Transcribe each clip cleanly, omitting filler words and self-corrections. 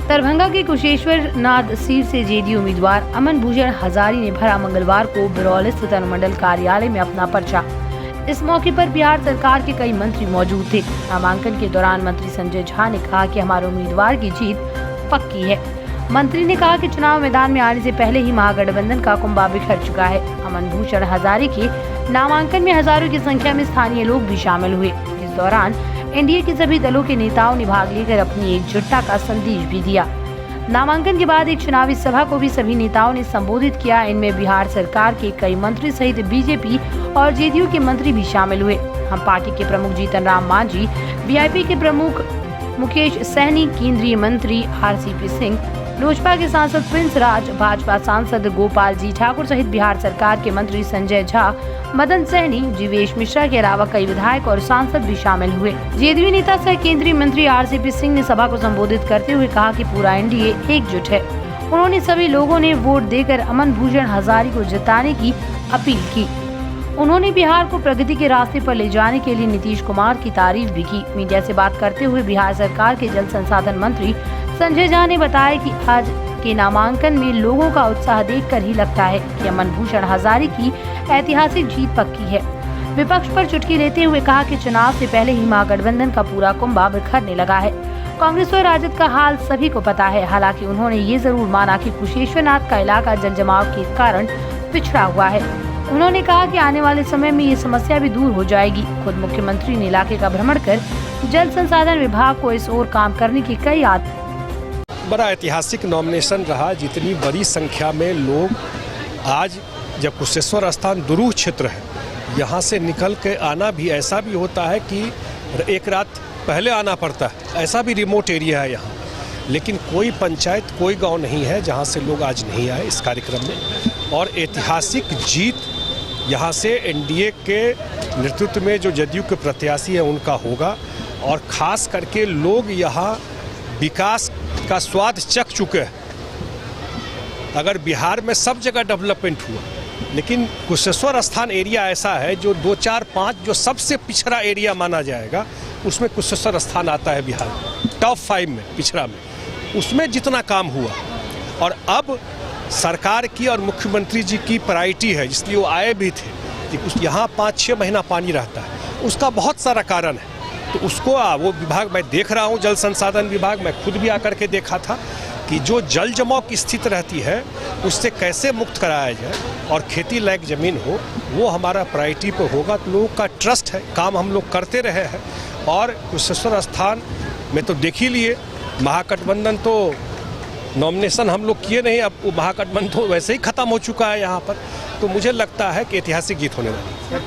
दरभंगा के कुशेश्वर नाथ सीट से जेडीयू उम्मीदवार अमन भूषण हजारी ने भरा मंगलवार को बिरौल स्थित अनुमंडल कार्यालय में अपना पर्चा। इस मौके पर बिहार सरकार के कई मंत्री मौजूद थे। नामांकन के दौरान मंत्री संजय झा ने कहा कि हमारे उम्मीदवार की जीत पक्की है। मंत्री ने कहा कि चुनाव मैदान में आने से पहले ही महागठबंधन का कुंभा बिखर चुका है। अमन भूषण हजारी के नामांकन में हजारों की संख्या में स्थानीय लोग भी शामिल हुए। इस दौरान एनडीए के सभी दलों के नेताओं ने भाग लेकर अपनी एकजुटता का संदेश भी दिया। नामांकन के बाद एक चुनावी सभा को भी सभी नेताओं ने संबोधित किया। इनमें बिहार सरकार के कई मंत्री सहित बीजेपी और जेडीयू के मंत्री भी शामिल हुए। हम पार्टी के प्रमुख जीतन राम मांझी, वीआईपी के प्रमुख मुकेश सहनी, केंद्रीय मंत्री आरसीपी सिंह, लोजपा के सांसद प्रिंस राज, भाजपा सांसद गोपाल जी ठाकुर सहित बिहार सरकार के मंत्री संजय झा, मदन सहनी, जीवेश मिश्रा के अलावा कई विधायक और सांसद भी शामिल हुए। जेडीयू नेता सह केंद्रीय मंत्री आरसीपी सिंह ने सभा को संबोधित करते हुए कहा कि पूरा एनडीए एकजुट है। उन्होंने सभी लोगों ने वोट देकर अमन भूषण हजारी को जिताने की अपील की। उन्होंने बिहार को प्रगति के रास्ते पर ले जाने के लिए नीतीश कुमार की तारीफ भी की। मीडिया से बात करते हुए बिहार सरकार के जल संसाधन मंत्री संजय झा ने बताया कि आज के नामांकन में लोगों का उत्साह देखकर ही लगता है कि अमन भूषण हजारी की ऐतिहासिक जीत पक्की है। विपक्ष पर चुटकी लेते हुए कहा कि चुनाव से पहले ही महागठबंधन का पूरा कुंभा बिखरने लगा है। कांग्रेस और राजद का हाल सभी को पता है। हालांकि उन्होंने ये जरूर माना कि कुशेश्वरनाथ का इलाका जलजमाव के कारण पिछड़ा हुआ है। उन्होंने कहा कि आने वाले समय में ये समस्या भी दूर हो जाएगी। खुद मुख्यमंत्री ने इलाके का भ्रमण कर जल संसाधन विभाग को इस ओर काम करने की कई बड़ा ऐतिहासिक नॉमिनेशन रहा। जितनी बड़ी संख्या में लोग आज, जब कुशेश्वर स्थान दुरूह क्षेत्र है, यहाँ से निकल के आना भी ऐसा भी होता है कि एक रात पहले आना पड़ता है। ऐसा भी रिमोट एरिया है यहाँ, लेकिन कोई पंचायत, कोई गांव नहीं है जहाँ से लोग आज नहीं आए इस कार्यक्रम में। और ऐतिहासिक जीत यहाँ से एनडीए के नेतृत्व में जो जदयू के प्रत्याशी हैं उनका होगा। और ख़ास करके लोग यहाँ विकास का स्वाद चख चुके हैं। अगर बिहार में सब जगह डेवलपमेंट हुआ, लेकिन कुशेश्वर स्थान एरिया ऐसा है जो 2, 4, 5 जो सबसे पिछड़ा एरिया माना जाएगा, उसमें कुशेश्वर स्थान आता है बिहार टॉप 5 में, पिछड़ा में। उसमें जितना काम हुआ और अब सरकार की और मुख्यमंत्री जी की प्रायोरिटी है, इसलिए वो आए भी थे कि यहाँ 5-6 महीना पानी रहता है। उसका बहुत सारा कारण है। तो उसको वो विभाग मैं देख रहा हूँ, जल संसाधन विभाग, मैं खुद भी आकर के देखा था कि जो जल जमाव की स्थिति रहती है उससे कैसे मुक्त कराया जाए और खेती लायक ज़मीन हो, वो हमारा प्रायोरिटी पे होगा। तो लोगों का ट्रस्ट है, काम हम लोग करते रहे हैं। और कुशेश्वर स्थान में तो देख ही लिए, महागठबंधन तो नॉमिनेशन हम लोग किए नहीं, अब वो महागठबंधन तो वैसे ही ख़त्म हो चुका है यहाँ पर। तो मुझे लगता है कि ऐतिहासिक जीत होने वाली है।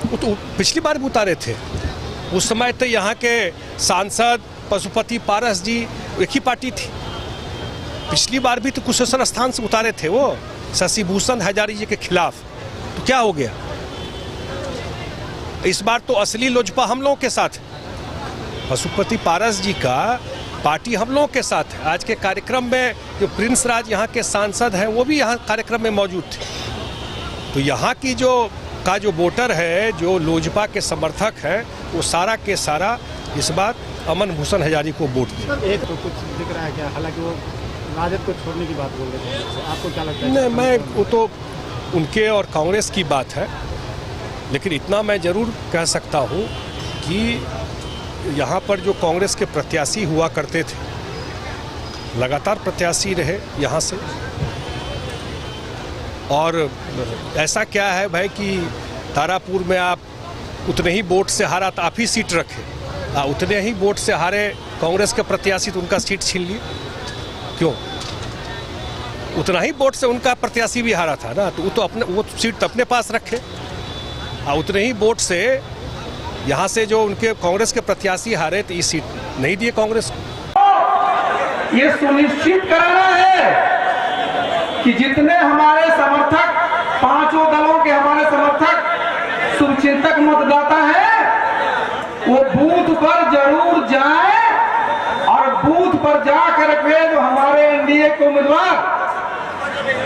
वो तो पिछली बार भी उतारे थे। उस समय तो यहाँ के सांसद पशुपति पारस जी एक ही पार्टी थी। पिछली बार भी तो कुशेश्वर स्थान से उतारे थे वो शशि भूषण हजारी जी के खिलाफ। तो क्या हो गया? इस बार तो असली लोजपा हम लोगों के साथ है। पशुपति पारस जी का पार्टी हम लोगों के साथ है। आज के कार्यक्रम में जो प्रिंस राज यहाँ के सांसद हैं, वो भी यहाँ कार्यक्रम में मौजूद थे। तो यहाँ की जो वोटर है, जो लोजपा के समर्थक हैं, वो सारा के सारा इस बार अमन भूषण हजारी को वोट दिया। एक तो कुछ दिख रहा है क्या? हालांकि वो राजद को छोड़ने की बात बोल रहे थे, आपको क्या लगता है? नहीं, मैं वो तो उनके और कांग्रेस की बात है, लेकिन इतना मैं ज़रूर कह सकता हूँ कि यहाँ पर जो कांग्रेस के प्रत्याशी हुआ करते थे, लगातार प्रत्याशी रहे यहाँ से। और ऐसा क्या है भाई कि तारापुर में आप उतने ही वोट से हारा तो आप ही सीट रखे, उतने ही वोट से हारे कांग्रेस के प्रत्याशी तो उनका सीट छीन लिए। क्यों? उतना ही वोट से उनका प्रत्याशी भी हारा था ना, तो वो सीट तो अपने पास रखे। उतने ही वोट से यहाँ से जो उनके कांग्रेस के प्रत्याशी हारे, तो ये सीट नहीं दिए कांग्रेस को। ये सुनिश्चित करना है कि जितने हमारे समर्थक, पांचों दलों के हमारे समर्थक शुभचिंतक मतदाता हैं, वो बूथ पर जरूर जाएं और बूथ पर जाकर के जो हमारे एनडीए के उम्मीदवार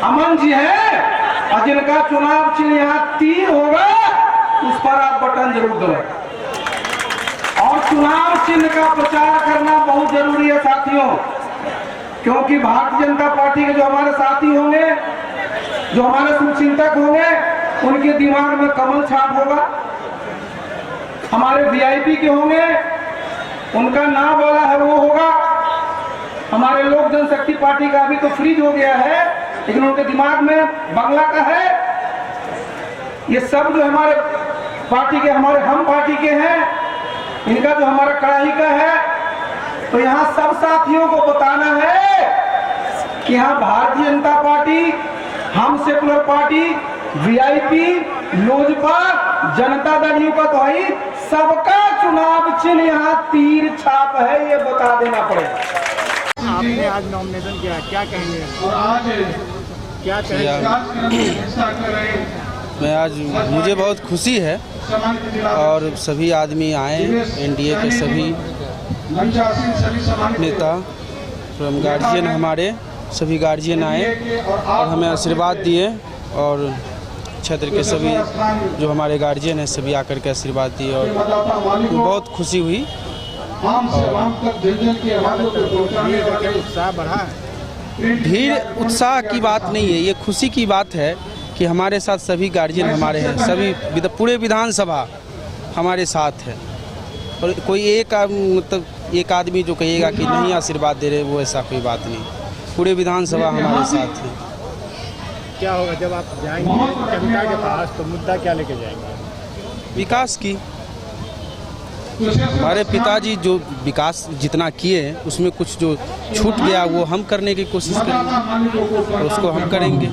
अमन जी हैं और जिनका चुनाव चिन्ह यहाँ 3 होगा, उस पर आप बटन जरूर दबाएं। और चुनाव चिन्ह का प्रचार करना बहुत जरूरी है साथियों, क्योंकि भारतीय जनता पार्टी के जो हमारे साथी होंगे, जो हमारे शुभचिंतक होंगे, उनके दिमाग में कमल छाप होगा। हमारे वीआईपी के होंगे, उनका नाम वाला है वो होगा। हमारे लोक जनशक्ति पार्टी का अभी तो फ्रीज हो गया है, लेकिन उनके दिमाग में बंगला का है। ये सब जो हमारे पार्टी के, हमारे हम पार्टी के हैं, इनका जो हमारा कड़ाही का है। तो यहाँ सब साथियों को बताना है कि यहाँ भारतीय जनता पार्टी, हम secular party, VIP, Lojpa, Janata Dal you का तो है, सबका चुनाव चिन्ह यहाँ तीर छाप है, ये बता देना पड़ेगा। आपने आज नॉमिनेशन किया, क्या कहेंगे? क्या कहेंगे? मुझे बहुत खुशी है और सभी आदमी आए, एनडीए के सभी नेता फ्रॉम गार्जियन, हमारे सभी गार्जियन आए और हमें आशीर्वाद दिए, और क्षेत्र के सभी जो हमारे गार्जियन हैं सभी आकर के आशीर्वाद दिए और बहुत खुशी हुई। उत्साह बढ़ा है? भीड़ उत्साह की बात नहीं है, ये खुशी की बात है कि हमारे साथ सभी गार्जियन हमारे हैं, सभी पूरे विधानसभा हमारे साथ है। और कोई एक मतलब एक आदमी जो कहेगा कि नहीं आशीर्वाद दे रहे, वो ऐसा कोई बात नहीं, पूरे विधानसभा हमारे साथ है। क्या होगा जब आप जाएंगे जनता के पास, तो मुद्दा क्या लेके जाएंगे? विकास की, हमारे पिताजी जो विकास जितना किए उसमें कुछ जो छूट गया वो हम करने की कोशिश करेंगे और उसको हम करेंगे।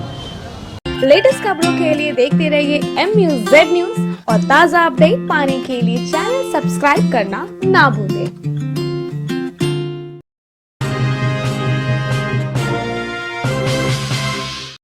लेटेस्ट खबरों के लिए देखते रहिए MUZ न्यूज़ और ताज़ा अपडेट पाने के लिए चैनल सब्सक्राइब करना ना भूलें।